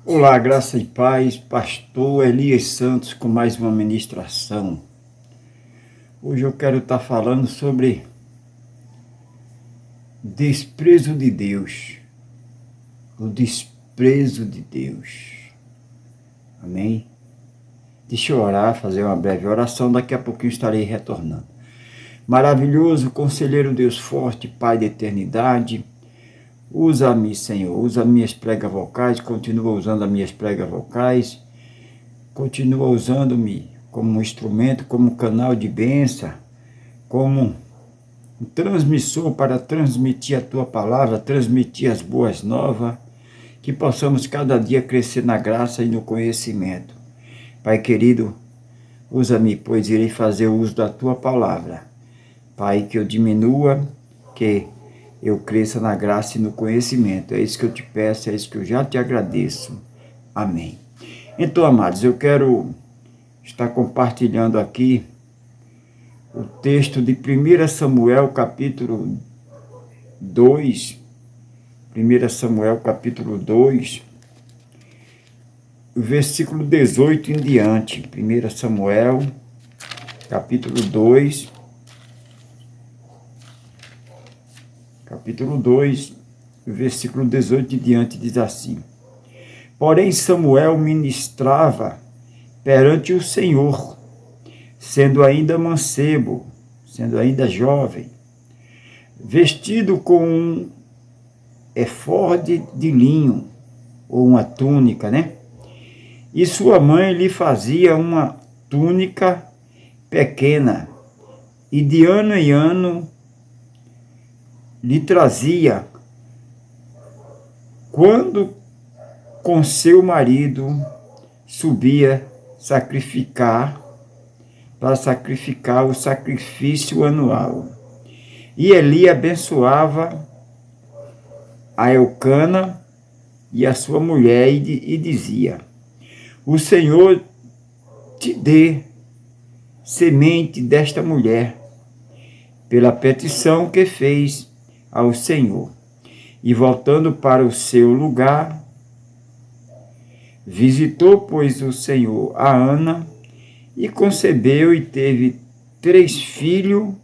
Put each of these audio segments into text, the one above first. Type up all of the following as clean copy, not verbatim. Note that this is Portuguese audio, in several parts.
Olá, graça e paz, pastor Elias Santos com mais uma ministração. Hoje eu quero estar falando sobre desprezo de Deus, o desprezo de Deus. Amém? Deixa eu orar, fazer uma breve oração, daqui a pouquinho estarei retornando. Maravilhoso, conselheiro Deus forte, Pai da eternidade, usa-me, Senhor, usa minhas pregas vocais, continua usando as minhas pregas vocais, continua usando-me como um instrumento, como canal de bênção, como um transmissor para transmitir a Tua palavra, transmitir as boas novas, que possamos cada dia crescer na graça e no conhecimento. Pai querido, usa-me, pois irei fazer uso da Tua palavra. Pai, que eu diminua, que eu cresça na graça e no conhecimento. É isso que eu te peço, é isso que eu já te agradeço. Amém. Então, amados, eu quero estar compartilhando aqui o texto de 1 Samuel, capítulo 2. 1 Samuel, capítulo 2, o versículo 18 em diante. 1 Samuel, capítulo 2, o versículo 18 em diante diz assim: Porém Samuel ministrava perante o Senhor, sendo ainda mancebo, sendo ainda jovem, vestido com um efode de linho, ou uma túnica, né? E sua mãe lhe fazia uma túnica pequena, e de ano em ano lhe trazia, quando com seu marido subia para sacrificar o sacrifício anual. E Eli abençoava a Elcana e a sua mulher e dizia: O Senhor te dê semente desta mulher, pela petição que fez ao Senhor. E voltando para o seu lugar, visitou, pois, o Senhor a Ana, e concebeu e teve três filhos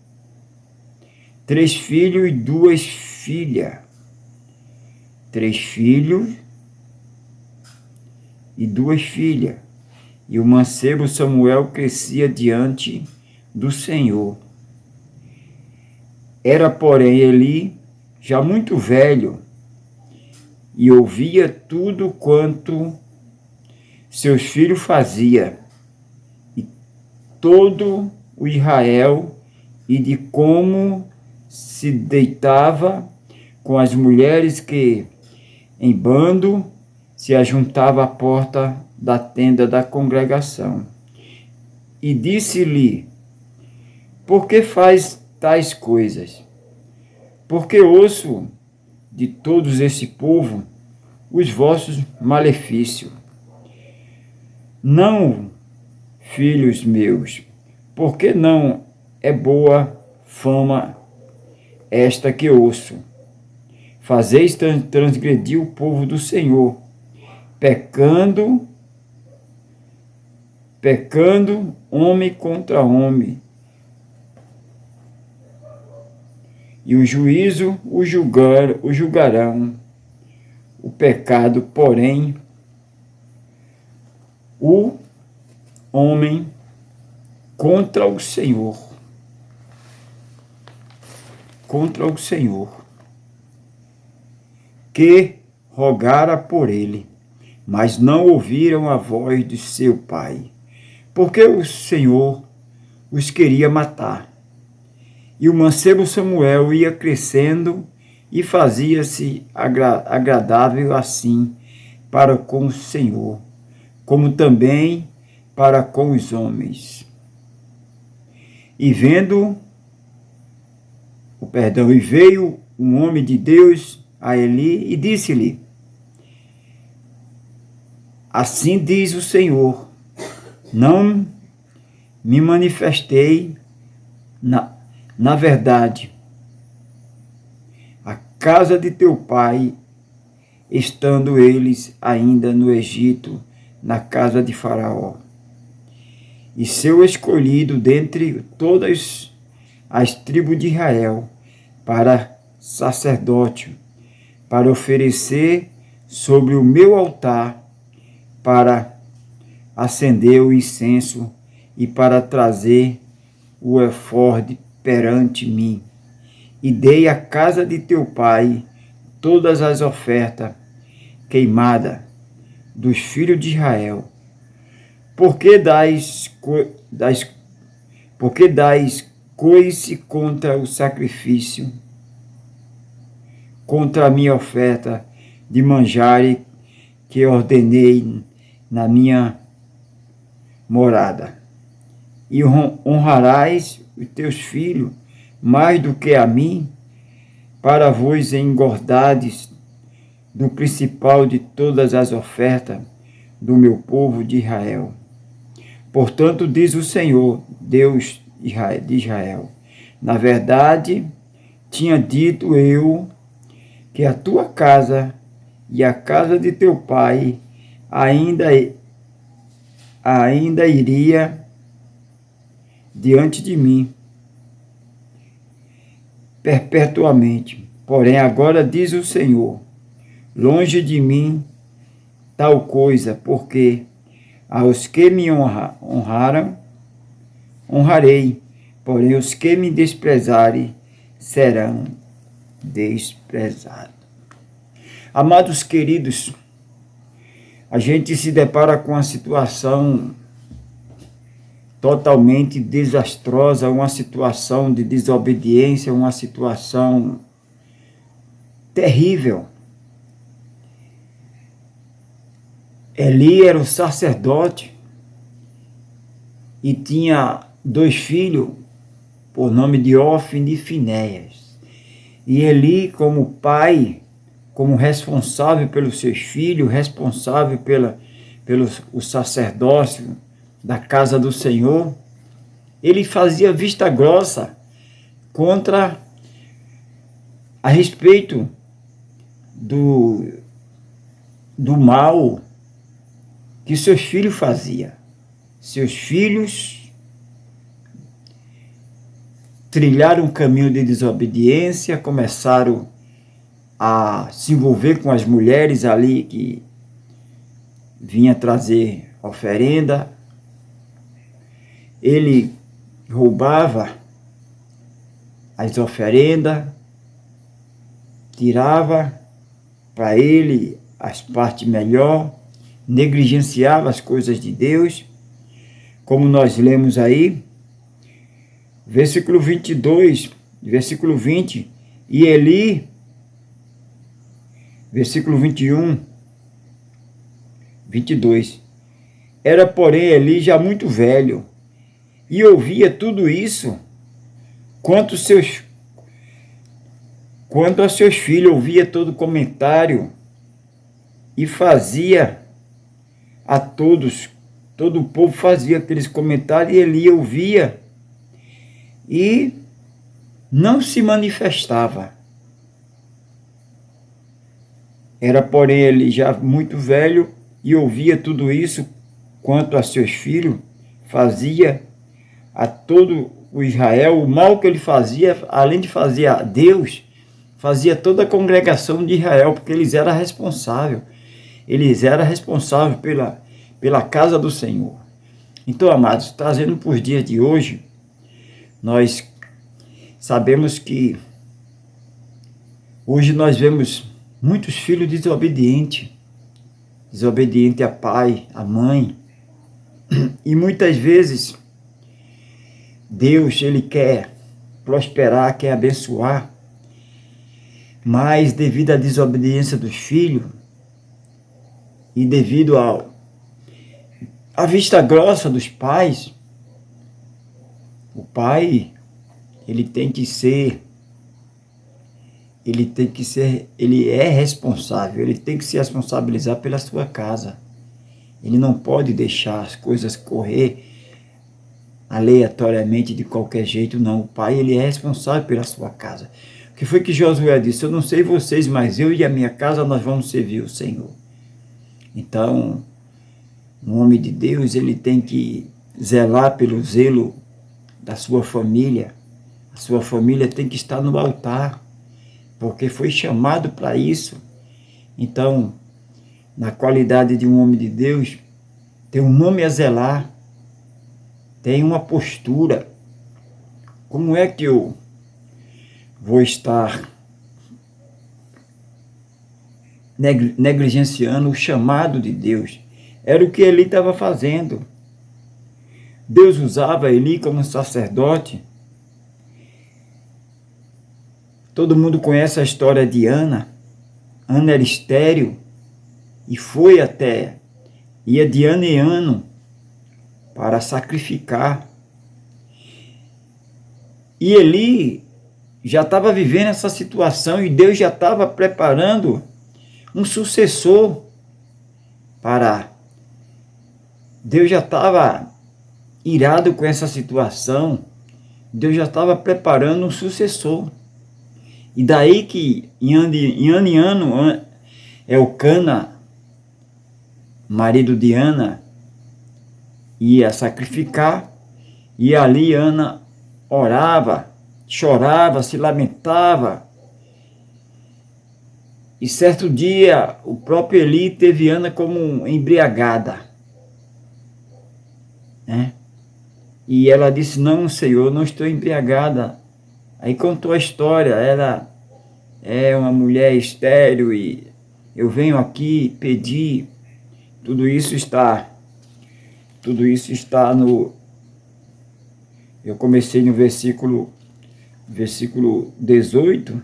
e duas filhas. 3 filhos e 2 filhas. E o mancebo Samuel crescia diante do Senhor. Era, porém, Eli já muito velho, e ouvia tudo quanto seus filhos faziam, e todo o Israel, e de como se deitava com as mulheres que, em bando, se ajuntava à porta da tenda da congregação. E disse-lhe: Por que faz tais coisas? Porque ouço de todos esse povo os vossos malefícios. Não, filhos meus, porque não é boa fama esta que ouço. Fazeis transgredir o povo do Senhor, pecando homem contra homem, e o juízo o julgarão. O pecado, porém, o homem contra o Senhor, que rogara por ele, mas não ouviram a voz de seu pai, porque o Senhor os queria matar. E o mancebo Samuel ia crescendo e fazia-se agradável assim para com o Senhor, como também para com os homens. E veio um homem de Deus a Eli e disse-lhe: Assim diz o Senhor, não me manifestei na verdade. A casa de teu pai estando eles ainda no Egito, na casa de Faraó. E seu escolhido dentre todas as tribos de Israel, para sacerdote, para oferecer sobre o meu altar, para acender o incenso e para trazer o efode perante mim. E dei à casa de teu pai todas as ofertas queimadas dos filhos de Israel. Por que dais coice contra o sacrifício, contra a minha oferta de manjare que ordenei na minha morada? E honrarás os teus filhos mais do que a mim, para vos engordardes do principal de todas as ofertas do meu povo de Israel. Portanto, diz o Senhor, Deus de Israel, na verdade, tinha dito eu que a tua casa e a casa de teu pai ainda iria diante de mim perpetuamente. Porém, agora diz o Senhor, longe de mim tal coisa, porque aos que me honraram, honrarei, porém os que me desprezarem serão desprezados. Amados queridos, a gente se depara com uma situação totalmente desastrosa, uma situação de desobediência, uma situação terrível. Eli era o sacerdote e tinha 2 filhos, por nome de Ofni e Finéias. E Eli, como pai, como responsável pelos seus filhos, responsável pelo sacerdócio da casa do Senhor, ele fazia vista grossa a respeito do mal que seus filhos faziam. Seus filhos trilharam um caminho de desobediência, começaram a se envolver com as mulheres ali que vinha trazer oferenda. Ele roubava as oferendas, tirava para ele as partes melhor, negligenciava as coisas de Deus, como nós lemos aí, versículo 22, versículo 20, e Eli, versículo 21, 22, era porém Eli já muito velho, e ouvia tudo isso, quanto a seus filhos, ouvia todo comentário, e fazia a todos, todo o povo fazia aqueles comentários, e Eli ouvia, e não se manifestava. Era, porém, ele já muito velho, e ouvia tudo isso, quanto a seus filhos, fazia a todo o Israel, o mal que ele fazia, além de fazer a Deus, fazia toda a congregação de Israel, porque eles eram responsáveis. Eles eram responsáveis pela casa do Senhor. Então, amados, trazendo para os dias de hoje, nós sabemos que hoje nós vemos muitos filhos desobedientes a pai, a mãe, e muitas vezes Deus, ele quer prosperar, quer abençoar, mas devido à desobediência dos filhos e devido à vista grossa dos pais, o pai, ele é responsável, ele tem que se responsabilizar pela sua casa. Ele não pode deixar as coisas correr aleatoriamente de qualquer jeito, não. O pai, ele é responsável pela sua casa. O que foi que Josué disse? Eu não sei vocês, mas eu e a minha casa nós vamos servir o Senhor. Então, um homem de Deus, ele tem que zelar pelo zelo da sua família. A sua família tem que estar no altar, porque foi chamado para isso. Então, na qualidade de um homem de Deus, tem um nome a zelar, tem uma postura. Como é que eu vou estar negligenciando o chamado de Deus? Era o que Eli estava fazendo. Deus usava Eli como sacerdote. Todo mundo conhece a história de Ana. Ana era estéril e ia de ano em ano para sacrificar. E Eli já estava vivendo essa situação e Deus já estava preparando um sucessor para... Deus já estava irado com essa situação, Deus já estava preparando um sucessor. E daí que, em ano em ano, Elcana, marido de Ana, ia sacrificar, e ali Ana orava, chorava, se lamentava. E certo dia, o próprio Eli teve Ana como embriagada, né? E ela disse, não, Senhor, não estou embriagada. Aí contou a história, ela é uma mulher estéril e eu venho aqui pedir, tudo isso está no... Eu comecei no versículo 18,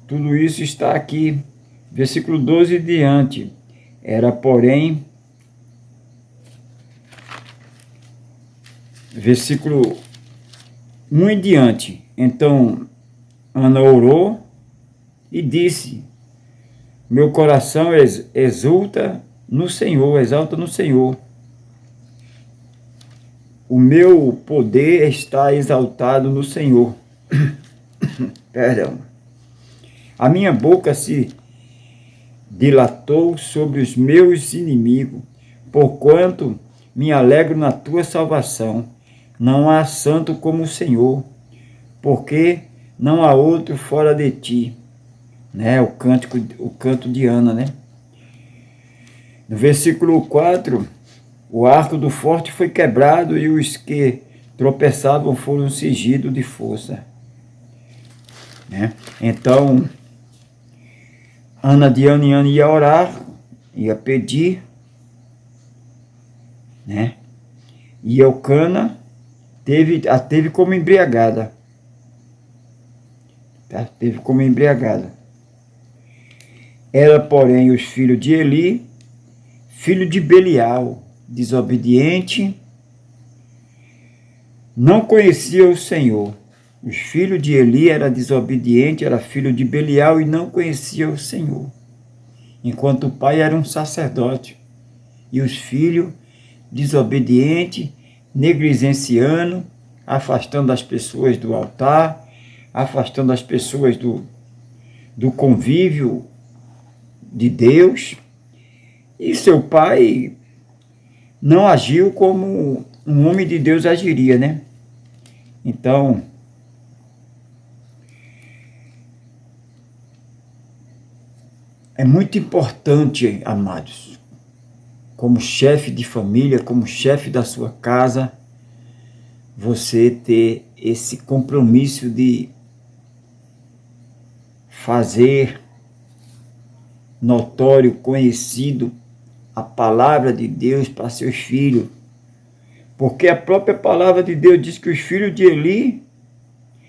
tudo isso está aqui, versículo 12 em diante. Era, porém, versículo 1 em diante. Então, Ana orou e disse, meu coração exalta no Senhor. O meu poder está exaltado no Senhor. Perdão. A minha boca se dilatou sobre os meus inimigos, porquanto me alegro na tua salvação. Não há santo como o Senhor, porque não há outro fora de ti. Né? O canto de Ana, né? No versículo 4, o arco do forte foi quebrado e os que tropeçavam foram cingidos de força. Né? Então, Ana de ano em ano ia orar, ia pedir, né? E Elcana a teve como embriagada. Tá? Teve como embriagada. Era, porém, os filhos de Eli, filho de Belial, desobediente, não conhecia o Senhor. Os filhos de Eli era desobediente, era filho de Belial e não conhecia o Senhor. Enquanto o pai era um sacerdote. E os filhos desobediente, negligenciando, afastando as pessoas do altar, afastando as pessoas do convívio de Deus. E seu pai não agiu como um homem de Deus agiria, né? Então, é muito importante, amados, como chefe de família, como chefe da sua casa, você ter esse compromisso de fazer notório, conhecido a palavra de Deus para seus filhos. Porque a própria palavra de Deus diz que os filhos de Eli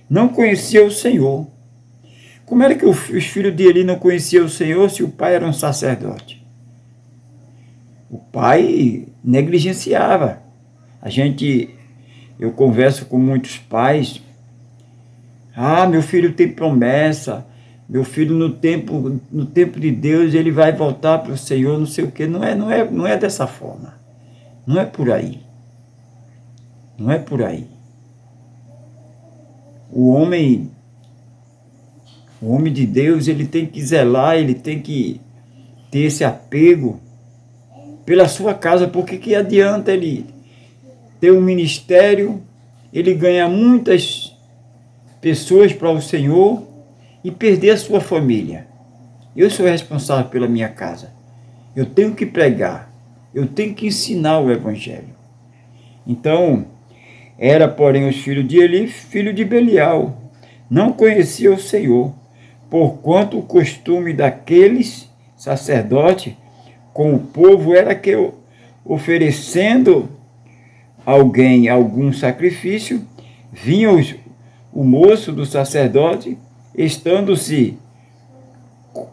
não conheciam o Senhor. Como era que os filhos de Eli não conheciam o Senhor se o pai era um sacerdote? O pai negligenciava. Eu converso com muitos pais. Meu filho tem promessa. Meu filho no tempo de Deus ele vai voltar para o Senhor, não sei o quê. Não é dessa forma. Não é por aí. Não é por aí. O homem de Deus, ele tem que zelar, ele tem que ter esse apego pela sua casa, porque que adianta ele ter um ministério, ele ganha muitas pessoas para o Senhor e perder a sua família. Eu sou responsável pela minha casa. Eu tenho que pregar, eu tenho que ensinar o Evangelho. Então, era, porém, os filhos de Eli, filho de Belial, não conhecia o Senhor, porquanto o costume daqueles sacerdotes com o povo era que, oferecendo alguém algum sacrifício, vinha o moço do sacerdote, estando-se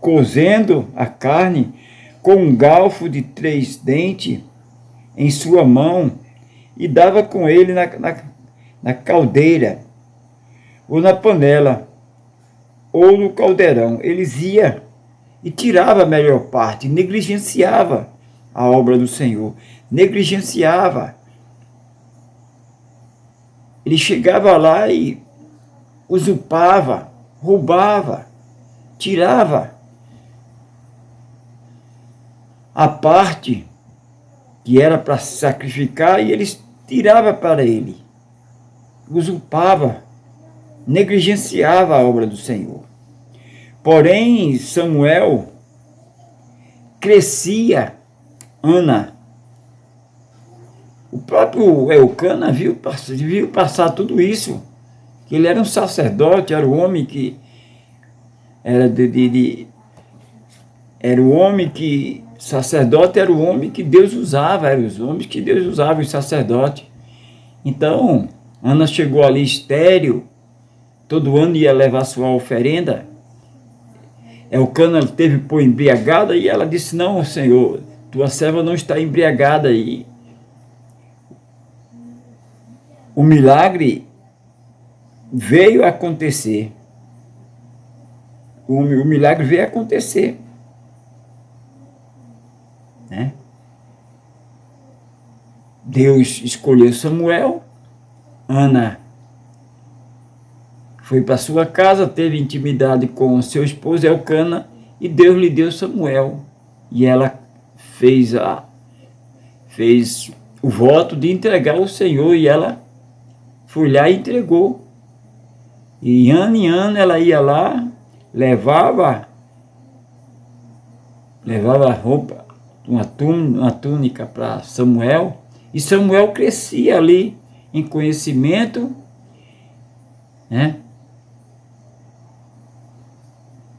cozendo a carne, com um galfo de 3 dentes em sua mão, e dava com ele na caldeira, ou na panela, ou no caldeirão. Eles iam e tirava a melhor parte, negligenciava a obra do Senhor, negligenciava. Ele chegava lá e usurpava, roubava, tirava a parte que era para sacrificar e eles tirava para ele, usurpava, negligenciava a obra do Senhor. Porém, Samuel crescia, Ana. O próprio Eucana viu passar tudo isso, que ele era um sacerdote, era o homem que era o homem que sacerdote era o homem que Deus usava, eram os homens que Deus usava, os sacerdotes. Então, Ana chegou ali estéril, todo ano ia levar sua oferenda. Eucana teve por embriagada e ela disse: não, Senhor, tua serva não está embriagada. E o milagre veio a acontecer. O milagre veio a acontecer. Né? Deus escolheu Samuel, Ana foi para sua casa, teve intimidade com o seu esposo Elcana, e Deus lhe deu Samuel. E ela fez o voto de entregar ao Senhor, e ela foi lá e entregou. E ano em ano ela ia lá, levava roupa, uma túnica para Samuel, e Samuel crescia ali em conhecimento, né?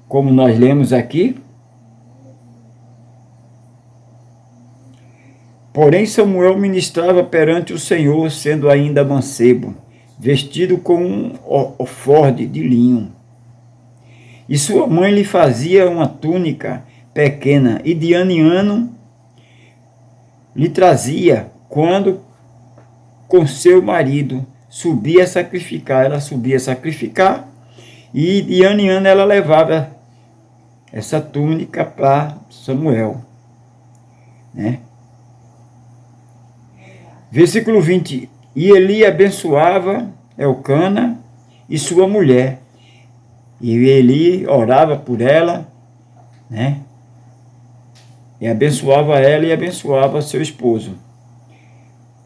Como nós lemos aqui. Porém Samuel ministrava perante o Senhor, sendo ainda mancebo, vestido com um oforde de linho. E sua mãe lhe fazia uma túnica pequena, e de ano em ano lhe trazia, quando com seu marido subia a sacrificar. Ela subia a sacrificar, e de ano em ano ela levava essa túnica para Samuel, né? Versículo 20. E Eli abençoava Elcana e sua mulher, e Eli orava por ela, né? E abençoava ela e abençoava seu esposo,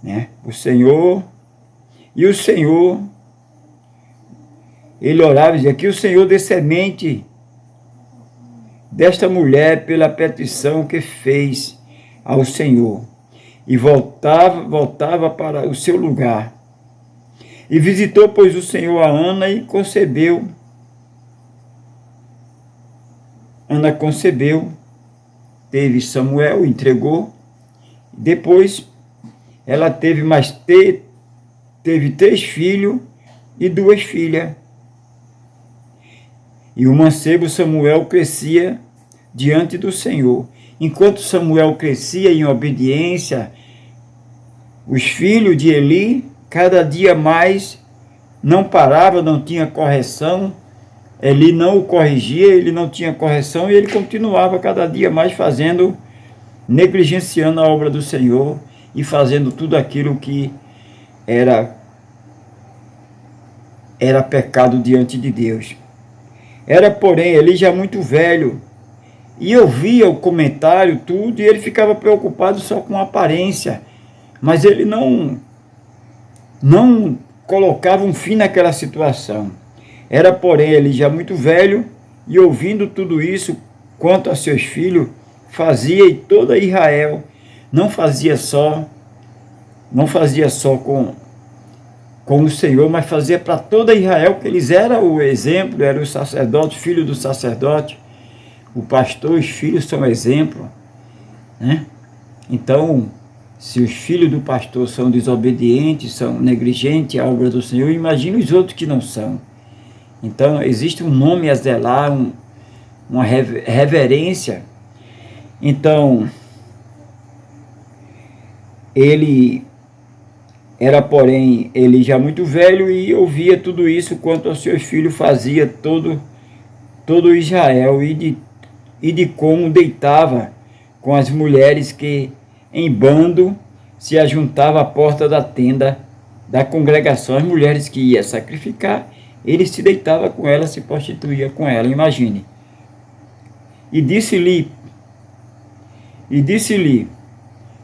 né? O Senhor ele orava e dizia: que o Senhor dê semente desta mulher pela petição que fez ao Senhor. E voltava para o seu lugar. E visitou, pois, o Senhor a Ana e concebeu. Ana concebeu, teve Samuel, entregou. Depois, ela teve 3 filhos e 2 filhas. E o mancebo Samuel crescia diante do Senhor. Enquanto Samuel crescia em obediência, os filhos de Eli, cada dia mais, não parava, não tinha correção. Eli não o corrigia, ele não tinha correção, e ele continuava cada dia mais negligenciando a obra do Senhor e fazendo tudo aquilo que era era pecado diante de Deus. Era, porém, ele já muito velho, e eu via o comentário, tudo, e ele ficava preocupado só com a aparência, mas ele não colocava um fim naquela situação. Era, porém, ele já muito velho, e ouvindo tudo isso, quanto a seus filhos, fazia e toda Israel, não fazia só com o Senhor, mas fazia para toda Israel, que eles eram o exemplo, era o sacerdote, filho do sacerdote, o pastor, os filhos são exemplo, né? Então, se os filhos do pastor são desobedientes, são negligentes à obra do Senhor, imagine os outros que não são. Então, existe um nome a zelar, uma reverência. Então, ele era, porém, ele já muito velho e ouvia tudo isso quanto aos seus filhos fazia todo Israel e de como deitava com as mulheres que em bando se ajuntava à porta da tenda da congregação. As mulheres que ia sacrificar, ele se deitava com ela, se prostituía com ela, imagine. E disse-lhe,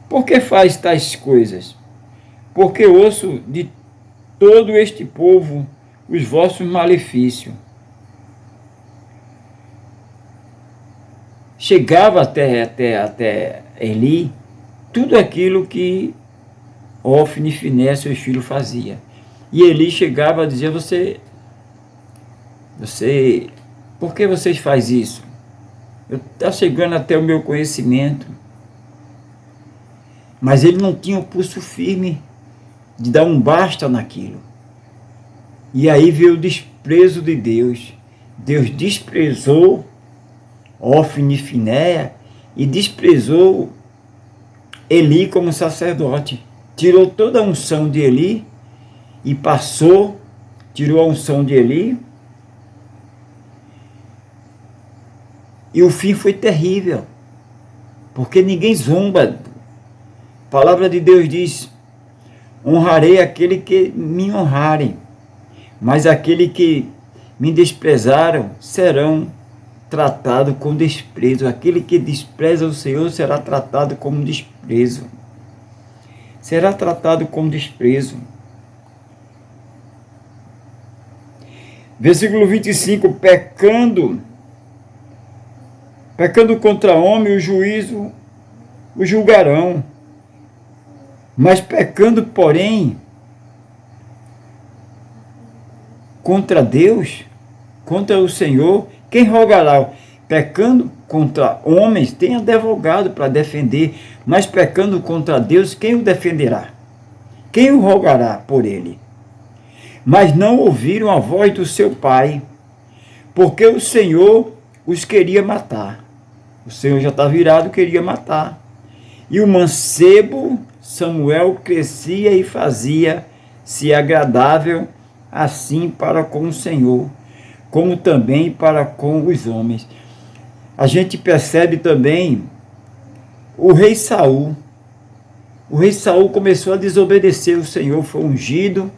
por que faz tais coisas? Porque ouço de todo este povo os vossos malefícios. Chegava até Eli tudo aquilo que Ofni e Finéias, seus filhos, fazia. E Eli chegava a dizer, por que vocês fazem isso? Está chegando até o meu conhecimento. Mas ele não tinha o pulso firme de dar um basta naquilo. E aí veio o desprezo de Deus. Deus desprezou Ofni e Finéias e desprezou Eli como sacerdote. Tirou toda a unção de Eli e tirou a unção de Eli. E o fim foi terrível, porque ninguém zomba. A palavra de Deus diz, honrarei aquele que me honrarem, mas aquele que me desprezaram serão tratados com desprezo. Aquele que despreza o Senhor será tratado como desprezo. Será tratado com desprezo. Versículo 25, pecando contra homem, o juízo o julgarão. Mas pecando, porém, contra Deus, contra o Senhor, quem rogará? Pecando contra homens, tem advogado para defender, mas pecando contra Deus, quem o defenderá? Quem o rogará por ele? Mas não ouviram a voz do seu pai, porque o Senhor os queria matar. O Senhor já está virado, queria matar. E o mancebo Samuel crescia e fazia-se agradável assim para com o Senhor, como também para com os homens. A gente percebe também o rei Saul. O rei Saul começou a desobedecer o Senhor, foi ungido,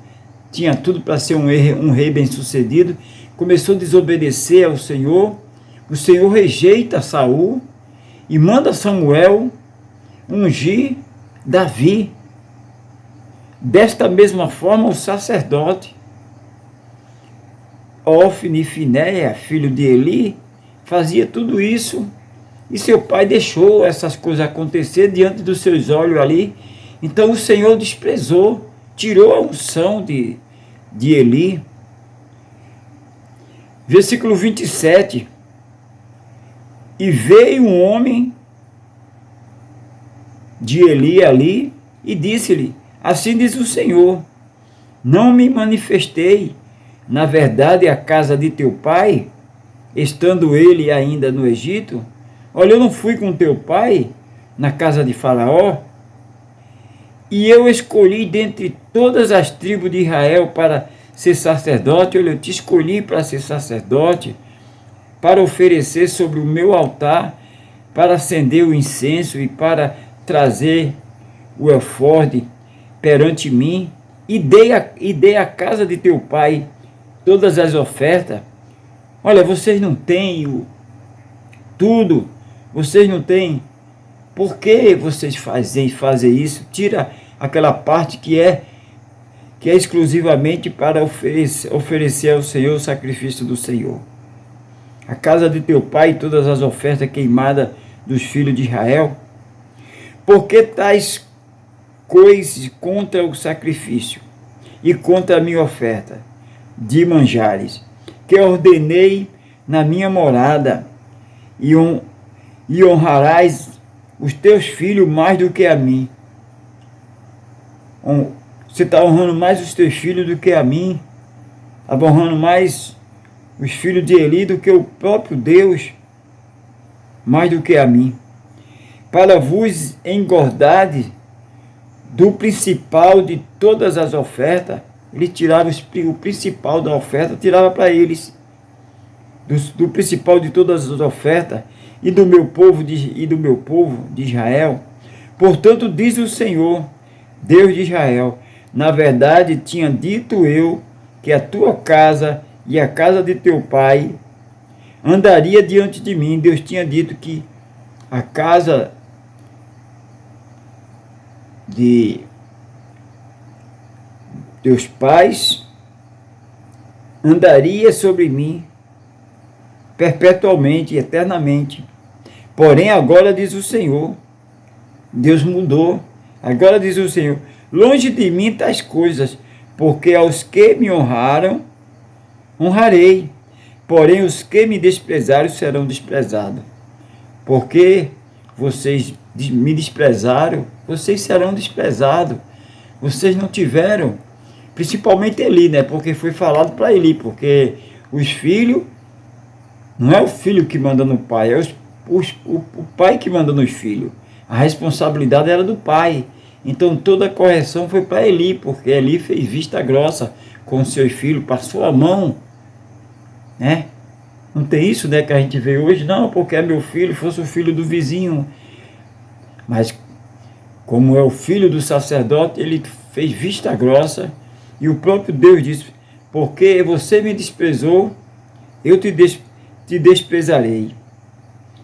tinha tudo para ser um rei bem-sucedido, começou a desobedecer ao Senhor. O Senhor rejeita Saul e manda Samuel ungir Davi. Desta mesma forma, o sacerdote Ofni e Finéias, filho de Eli, fazia tudo isso, e seu pai deixou essas coisas acontecer diante dos seus olhos ali. Então o Senhor desprezou, tirou a unção de Eli. Versículo 27. E veio um homem de Eli ali e disse-lhe, assim diz o Senhor, não me manifestei, na verdade, a casa de teu pai, estando ele ainda no Egito? Olha, eu não fui com teu pai na casa de Faraó? E eu escolhi dentre todas as tribos de Israel para ser sacerdote. Olha, eu te escolhi para ser sacerdote, para oferecer sobre o meu altar, para acender o incenso e para trazer o efode perante mim, e dei a casa de teu pai todas as ofertas. Olha, vocês não têm tudo, vocês não têm. Por que vocês fazem isso? Tira aquela parte que é exclusivamente para oferecer ao Senhor o sacrifício do Senhor. A casa de teu pai e todas as ofertas queimadas dos filhos de Israel. Por que tais coisas contra o sacrifício e contra a minha oferta de manjares, que ordenei na minha morada, e honrarás os teus filhos mais do que a mim? Você está honrando mais os teus filhos do que a mim, está honrando mais os filhos de Eli do que o próprio Deus, mais do que a mim. Para vos engordardes do principal de todas as ofertas. Ele tirava o principal da oferta, tirava para eles, do principal de todas as ofertas, e do meu povo de Israel. Portanto, diz o Senhor, Deus de Israel: na verdade, tinha dito eu que a tua casa e a casa de teu pai andaria diante de mim. Deus tinha dito que a casa de teus pais andaria sobre mim perpetuamente, eternamente. Porém, agora diz o Senhor, Deus mudou. Agora diz o Senhor: longe de mim tais coisas, porque aos que me honraram, honrarei. Porém, os que me desprezaram serão desprezados. Porque vocês me desprezaram, vocês serão desprezados. Vocês não tiveram, principalmente Eli, né? Porque foi falado para Eli, porque os filhos, não é o filho que manda no pai, é o pai que manda nos filhos. A responsabilidade era do pai. Então toda a correção foi para Eli, porque Eli fez vista grossa com seus filhos, passou a mão, né? Não tem isso, né, que a gente vê hoje, não, porque é meu filho, fosse o filho do vizinho. Mas como é o filho do sacerdote, ele fez vista grossa, e o próprio Deus disse: porque você me desprezou, eu te desprezarei.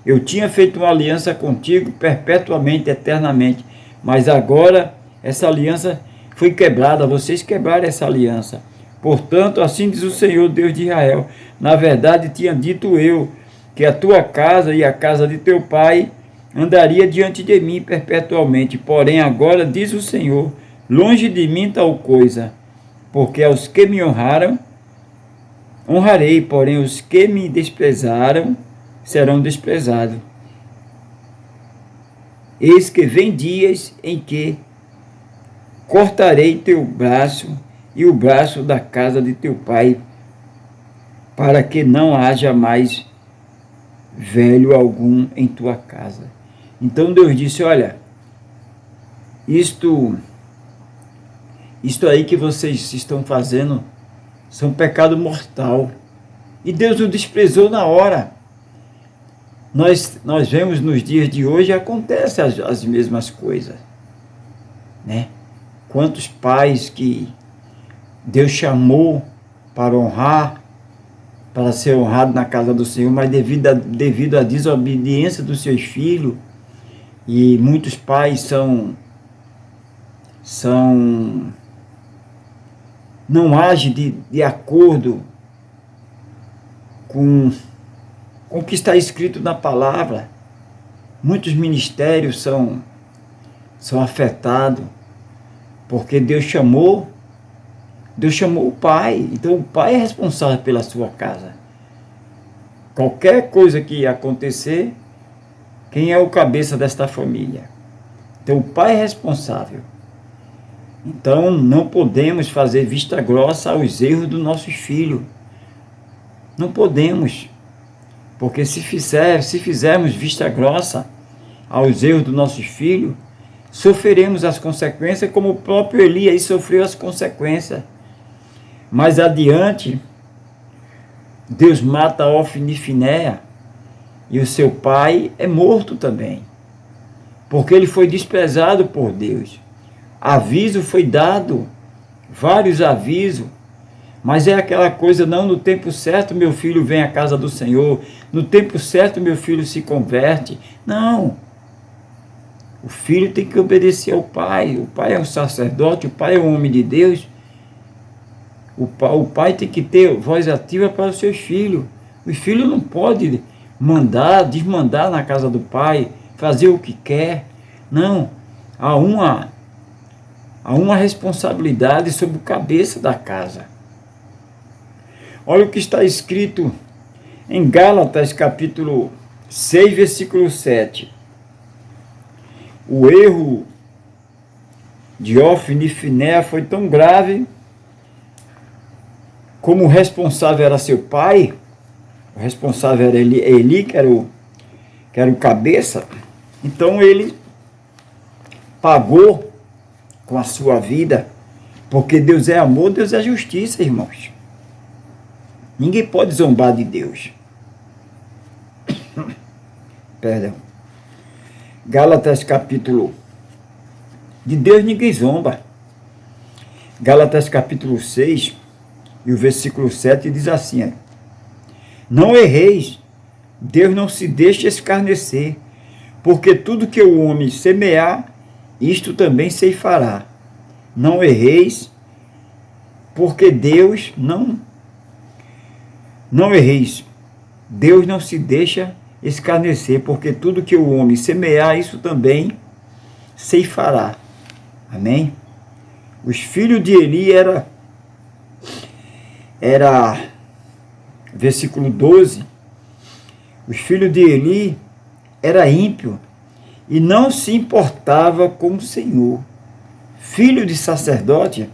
Eu tinha feito uma aliança contigo perpetuamente, eternamente, mas agora essa aliança foi quebrada, vocês quebraram essa aliança. Portanto, assim diz o Senhor, Deus de Israel: na verdade, tinha dito eu que a tua casa e a casa de teu pai andaria diante de mim perpetuamente. Porém, agora diz o Senhor: longe de mim tal coisa, porque aos que me honraram, honrarei, porém os que me desprezaram serão desprezados. Eis que vem dias em que cortarei teu braço e o braço da casa de teu pai, para que não haja mais velho algum em tua casa. Então Deus disse: olha, isto aí que vocês estão fazendo são pecado mortal. E Deus o desprezou na hora. Nós vemos nos dias de hoje, acontecem as mesmas coisas, né? Quantos pais que Deus chamou para honrar, para ser honrado na casa do Senhor, mas devido à desobediência dos seus filhos, e muitos pais não agem de acordo com o que está escrito na palavra. Muitos ministérios são afetados, porque Deus chamou o pai. Então o pai é responsável pela sua casa. Qualquer coisa que acontecer, quem é o cabeça desta família? Então o pai é responsável. Então não podemos fazer vista grossa aos erros dos nossos filhos. Não podemos. Porque se fizermos vista grossa aos erros dos nossos filhos, sofreremos as consequências, como o próprio Elias sofreu as consequências. Mais adiante, Deus mata Ofni e Finéia, e o seu pai é morto também, porque ele foi desprezado por Deus. Aviso foi dado, vários avisos, Mas é aquela coisa, não, no tempo certo meu filho vem à casa do Senhor, no tempo certo meu filho se converte. Não. O filho tem que obedecer ao pai. O pai é um sacerdote, o pai é um homem de Deus. O pai tem que ter voz ativa para os seus filhos. O filho não pode mandar, desmandar na casa do pai, fazer o que quer. Não. Há uma responsabilidade sobre o cabeça da casa. Olha o que está escrito em Gálatas capítulo 6, versículo 7. O erro de Ófine e Finéia foi tão grave, como o responsável era seu pai, o responsável era Eli, que era o cabeça, então ele pagou com a sua vida, porque Deus é amor, Deus é justiça, irmãos. Ninguém pode zombar de Deus. Perdão. Gálatas capítulo... De Deus ninguém zomba. Gálatas capítulo 6, e o versículo 7 diz assim: não erreis, Deus não se deixa escarnecer, porque tudo que o homem semear, isto também ceifará. Não erreis, porque Deus não erreis. Deus não se deixa escarnecer, porque tudo que o homem semear, isso também ceifará. Amém? Os filhos de Eli era versículo 12, os filhos de Eli era ímpio e não se importava com o Senhor. Filho de sacerdote,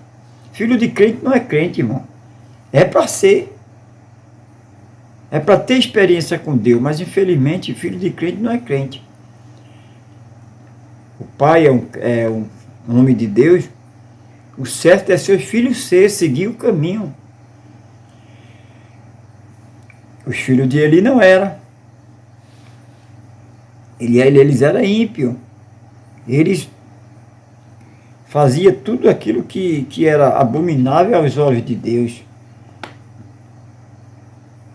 filho de crente não é crente, irmão. É para ser. É para ter experiência com Deus, mas infelizmente filho de crente não é crente. O pai é um homem de Deus. O certo é seus filhos seguir o caminho. Os filhos de Eli não eram. Eles eram ímpios. Eles faziam tudo aquilo que era abominável aos olhos de Deus.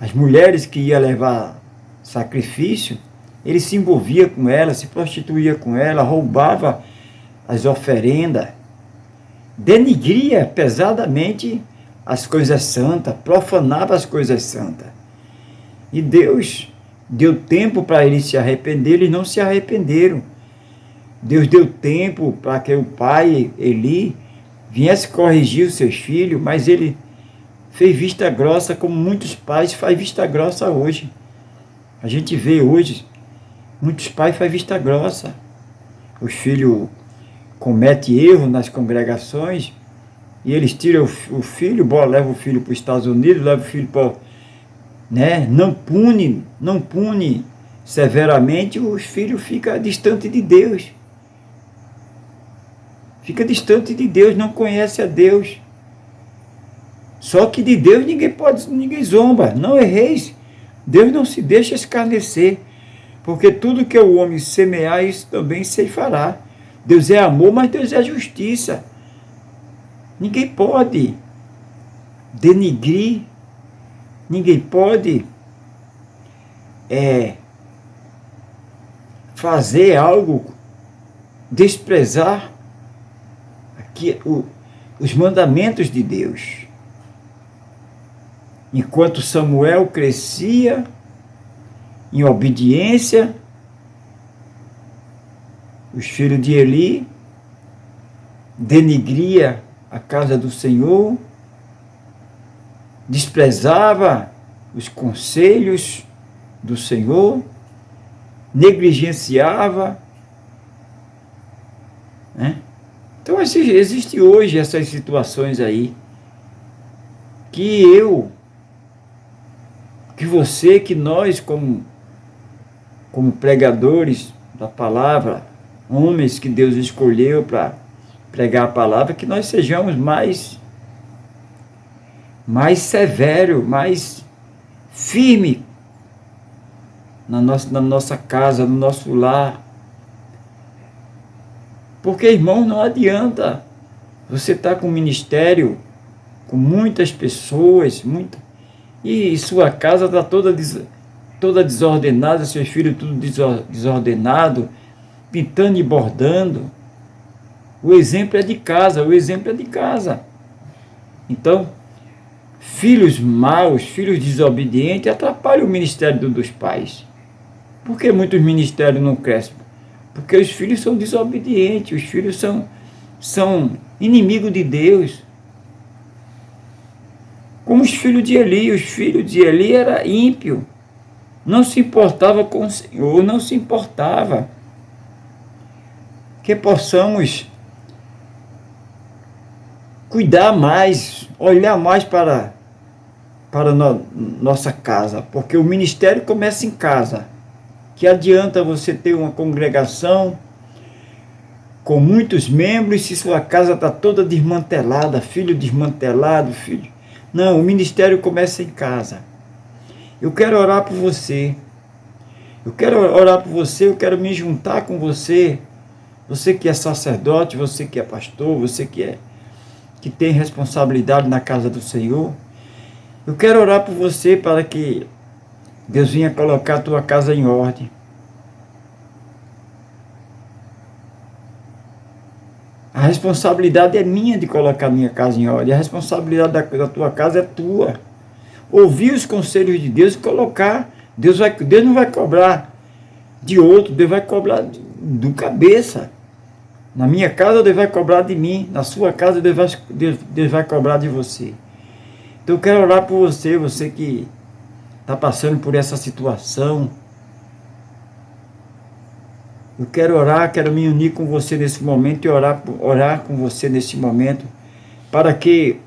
As mulheres que iam levar sacrifício, ele se envolvia com ela, se prostituía com ela, roubava as oferendas, denigria pesadamente as coisas santas, profanava as coisas santas. E Deus deu tempo para eles se arrepender, eles não se arrependeram. Deus deu tempo para que o pai, Eli, viesse corrigir os seus filhos, mas ele fez vista grossa, como muitos pais fazem vista grossa hoje. A gente vê hoje, muitos pais fazem vista grossa. Os filhos cometem erro nas congregações e eles tiram o filho, levam o filho para os Estados Unidos, levam o filho para... Não pune severamente, os filhos ficam distantes de Deus. Fica distante de Deus, não conhece a Deus. Só que de Deus ninguém zomba. Não erreis. Deus não se deixa escarnecer, porque tudo que o homem semear, isso também ceifará. Deus é amor, mas Deus é justiça. Ninguém pode denigrir, ninguém pode fazer algo, desprezar os mandamentos de Deus. Enquanto Samuel crescia em obediência, os filhos de Eli denigria a casa do Senhor, desprezava os conselhos do Senhor, negligenciava. Então existe hoje essas situações aí, que você, que nós como pregadores da palavra, homens que Deus escolheu para pregar a palavra, que nós sejamos mais severo, mais firme na nossa casa, no nosso lar. Porque, irmão, não adianta você estar com um ministério, com muitas pessoas, e sua casa está toda desordenada, seus filhos tudo desordenado, pintando e bordando. O exemplo é de casa, o exemplo é de casa. Então, filhos maus, filhos desobedientes, atrapalham o ministério dos pais. Por que muitos ministérios não crescem? Porque os filhos são desobedientes, os filhos são inimigos de Deus. Como os filhos de Eli era ímpio, não se importava com o Senhor, não se importava. Que possamos cuidar mais, olhar mais para nossa casa, porque o ministério começa em casa. Que adianta você ter uma congregação com muitos membros se sua casa está toda desmantelada, filho desmantelado, filho. Não, o ministério começa em casa. Eu quero orar por você. Eu quero me juntar com você. Você que é sacerdote, você que é pastor, você que tem responsabilidade na casa do Senhor. Eu quero orar por você para que Deus venha colocar a tua casa em ordem. A responsabilidade é minha de colocar a minha casa em ordem. A responsabilidade da tua casa é tua. Ouvir os conselhos de Deus e colocar. Deus não vai cobrar de outro, Deus vai cobrar do cabeça. Na minha casa, Deus vai cobrar de mim. Na sua casa, Deus vai cobrar de você. Então eu quero orar por você, você que está passando por essa situação. Eu quero orar, quero me unir com você nesse momento e orar com você nesse momento para que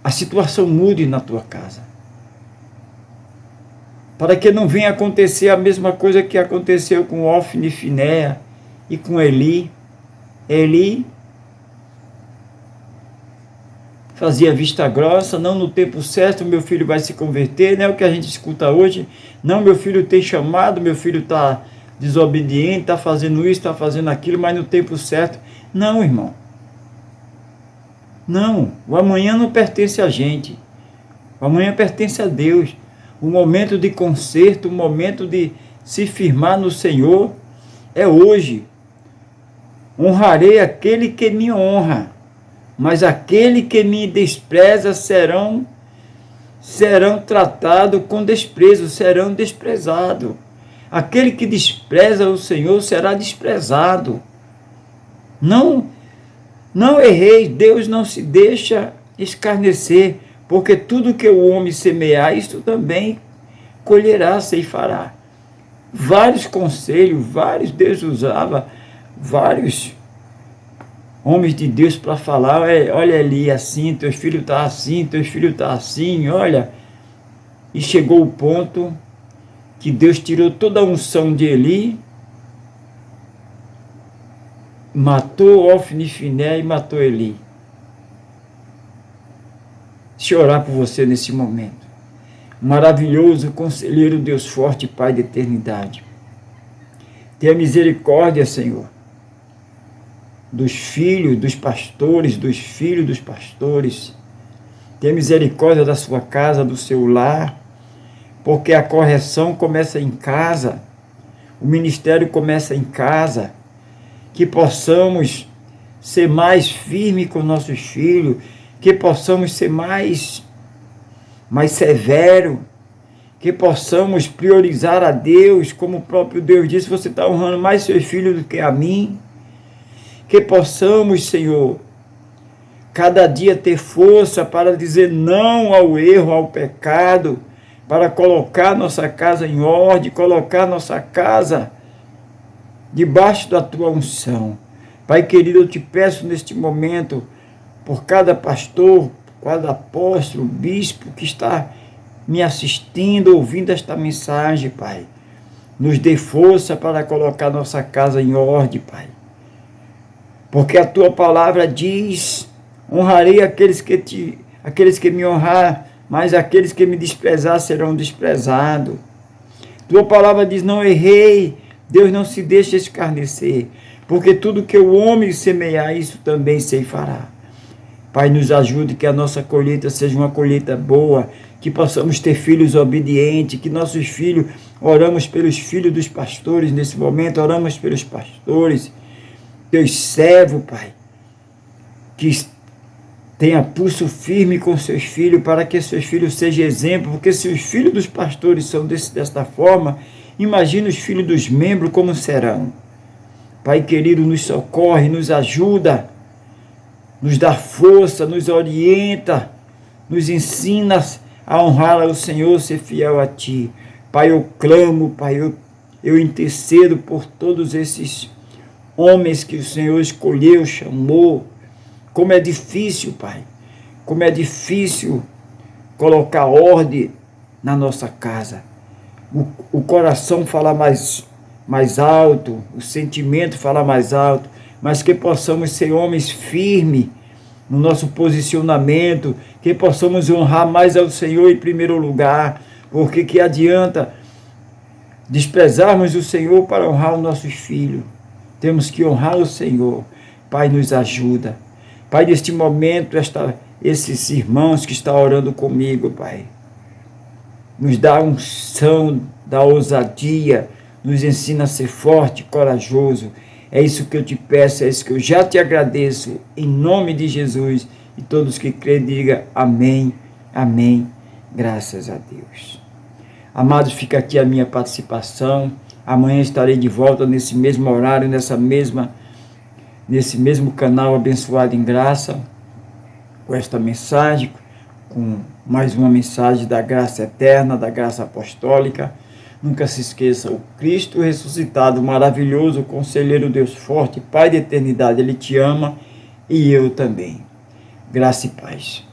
a situação mude na tua casa. Para que não venha acontecer a mesma coisa que aconteceu com Ofni e Finéia e com Eli. Eli fazia vista grossa, não no tempo certo, meu filho vai se converter, não é o que a gente escuta hoje. Não, meu filho tem chamado, meu filho está desobediente, está fazendo isso, está fazendo aquilo, mas no tempo certo. Não, irmão. Não, o amanhã não pertence a gente. O amanhã pertence a Deus. O momento de conserto, o momento de se firmar no Senhor é hoje. Honrarei aquele que me honra, mas aquele que me despreza serão tratados com desprezo, serão desprezados. Aquele que despreza o Senhor será desprezado. Não errei, Deus não se deixa escarnecer, porque tudo que o homem semear, isso também colherá, ceifará. Vários conselhos, Deus usava vários homens de Deus para falar, olha ali assim, teu filho está assim, olha. E chegou o ponto que Deus tirou toda a unção de Eli, matou Ofni e Finéia e matou Eli. Deixa eu orar por você nesse momento. Maravilhoso conselheiro, Deus forte, Pai da eternidade. Tenha misericórdia, Senhor, dos filhos dos pastores, dos filhos dos pastores. Tenha misericórdia da sua casa, do seu lar, porque a correção começa em casa, o ministério começa em casa. Que possamos ser mais firmes com nossos filhos, que possamos ser mais severo, que possamos priorizar a Deus, como o próprio Deus disse, você está honrando mais seus filhos do que a mim. Que possamos, Senhor, cada dia ter força para dizer não ao erro, ao pecado, para colocar nossa casa em ordem, colocar nossa casa debaixo da tua unção. Pai querido, eu te peço neste momento, por cada pastor, cada apóstolo, bispo que está me assistindo, ouvindo esta mensagem, Pai. Nos dê força para colocar nossa casa em ordem, Pai. Porque a tua palavra diz, honrarei aqueles que me honrar, mas aqueles que me desprezar serão desprezados. Tua palavra diz, não errei, Deus não se deixa escarnecer, porque tudo que o homem semear, isso também ceifará. Pai, nos ajude que a nossa colheita seja uma colheita boa, que possamos ter filhos obedientes, que nossos filhos, oramos pelos filhos dos pastores nesse momento, oramos pelos pastores, teus servos, Pai, que tenha pulso firme com seus filhos, para que seus filhos sejam exemplo, porque se os filhos dos pastores são desta forma, imagina os filhos dos membros como serão. Pai querido, nos socorre, nos ajuda, nos dá força, nos orienta, nos ensina a honrar ao Senhor, ser fiel a Ti. Pai, eu clamo, Pai, eu intercedo por todos esses homens que o Senhor escolheu, chamou. Como é difícil, Pai, como é difícil colocar ordem na nossa casa. O coração fala mais alto, o sentimento fala mais alto, mas que possamos ser homens firmes no nosso posicionamento, que possamos honrar mais ao Senhor em primeiro lugar, porque que adianta desprezarmos o Senhor para honrar os nossos filhos? Temos que honrar o Senhor. Pai, nos ajuda. Pai, neste momento, esses irmãos que estão orando comigo, Pai, nos dá unção, dá ousadia, nos ensina a ser forte e corajoso. É isso que eu te peço, é isso que eu já te agradeço, em nome de Jesus. E todos que creem, digam amém, amém, graças a Deus. Amados, fica aqui a minha participação. Amanhã estarei de volta nesse mesmo horário, nesse mesmo canal Abençoado em Graça, com esta mensagem, com mais uma mensagem da graça eterna, da graça apostólica. Nunca se esqueça, o Cristo ressuscitado, maravilhoso, conselheiro, Deus forte, Pai da eternidade, Ele te ama e eu também. Graça e paz.